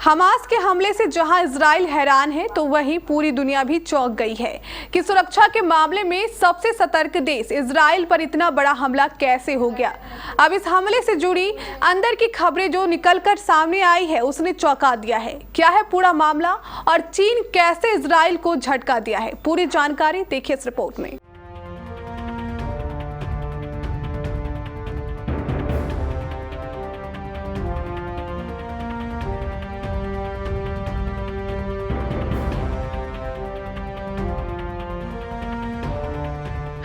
Hamas के हमले से जहां इजराइल हैरान है तो वहीं पूरी दुनिया भी चौंक गई है कि सुरक्षा के मामले में सबसे सतर्क देश इजराइल पर इतना बड़ा हमला कैसे हो गया। अब इस हमले से जुड़ी अंदर की खबरें जो निकलकर सामने आई है उसने चौंका दिया है। क्या है पूरा मामला और चीन कैसे इजराइल को झटका दिया है, पूरी जानकारी देखिए इस रिपोर्ट में।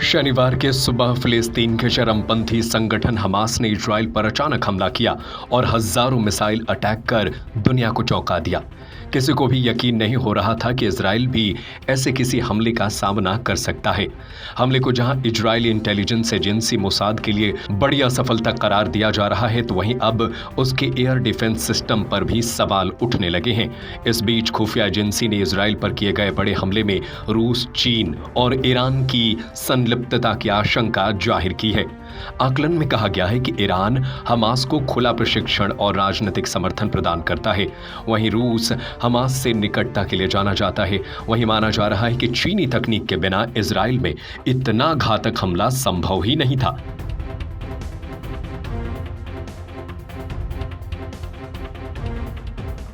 शनिवार के सुबह फिलिस्तीन के चरमपंथी संगठन हमास ने इजराइल पर अचानक हमला किया और हजारों मिसाइल अटैक कर दुनिया को चौंका दिया। किसी को भी यकीन नहीं हो रहा था कि इजराइल भी ऐसे किसी हमले का सामना कर सकता है। हमले को जहां इजरायली इंटेलिजेंस एजेंसी मोसाद के लिए बड़ी असफलता करार दिया जा रहा है तो वहीं अब उसके एयर डिफेंस सिस्टम पर भी सवाल उठने लगे हैं। इस बीच खुफिया एजेंसी ने इजराइल पर किए गए बड़े हमले में रूस, चीन और ईरान की संलिप्तता की आशंका जाहिर की है। आकलन में कहा गया है कि ईरान हमास को खुला प्रशिक्षण और राजनीतिक समर्थन प्रदान करता है। वहीं रूस हमास से निकटता के लिए जाना जाता है। वहीं माना जा रहा है कि चीनी तकनीक के बिना इजराइल में इतना घातक हमला संभव ही नहीं था।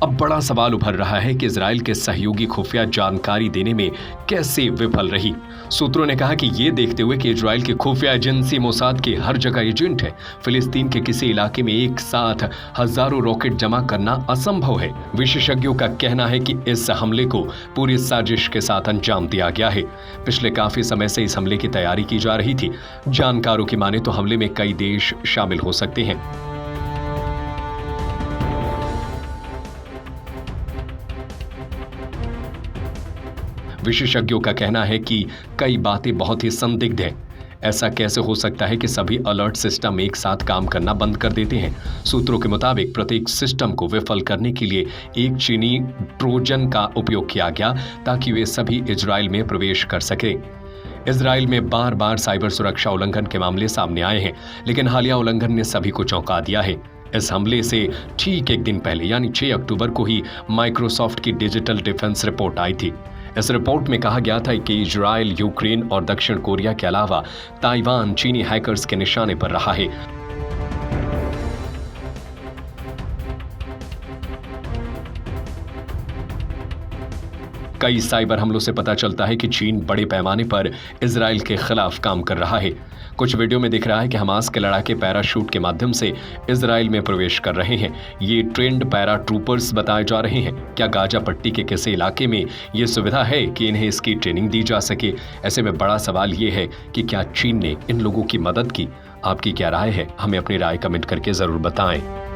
अब बड़ा सवाल उभर रहा है कि इजराइल के सहयोगी खुफिया जानकारी देने में कैसे विफल रही। सूत्रों ने कहा कि ये देखते हुए कि इजराइल की खुफिया एजेंसी मोसाद के हर जगह एजेंट है, फिलिस्तीन के किसी इलाके में एक साथ हजारों रॉकेट जमा करना असंभव है। विशेषज्ञों का कहना है कि इस हमले को पूरी साजिश के साथ अंजाम दिया गया है। पिछले काफी समय से इस हमले की तैयारी की जा रही थी। जानकारों की माने तो हमले में कई देश शामिल हो सकते हैं। विशेषज्ञों का कहना है कि कई बातें बहुत ही संदिग्ध हैं। ऐसा कैसे हो सकता है कि सभी अलर्ट सिस्टम एक साथ काम करना बंद कर देते हैं। सूत्रों के मुताबिक प्रत्येक सिस्टम को विफल करने के लिए एक चीनी ट्रोजन का उपयोग किया गया ताकि वे सभी इजराइल में प्रवेश कर सके। इजराइल में बार बार साइबर सुरक्षा उल्लंघन के मामले सामने आए हैं, लेकिन हालिया उल्लंघन ने सभी को चौंका दिया है। इस हमले से ठीक एक दिन पहले यानी 6 अक्टूबर को ही माइक्रोसॉफ्ट की डिजिटल डिफेंस रिपोर्ट आई थी। इस रिपोर्ट में कहा गया था कि इजराइल, यूक्रेन और दक्षिण कोरिया के अलावा ताइवान चीनी हैकर्स के निशाने पर रहा है। कई साइबर हमलों से पता चलता है कि चीन बड़े पैमाने पर इजराइल के खिलाफ काम कर रहा है। कुछ वीडियो में दिख रहा है कि हमास के लड़ाके पैराशूट के माध्यम से इजराइल में प्रवेश कर रहे हैं। ये ट्रेंड पैरा ट्रूपर्स बताए जा रहे हैं। क्या गाजा पट्टी के किसी इलाके में ये सुविधा है कि इन्हें इसकी ट्रेनिंग दी जा सके? ऐसे में बड़ा सवाल ये है कि क्या चीन ने इन लोगों की मदद की? आपकी क्या राय है? हमें अपनी राय कमेंट करके जरूर बताएं।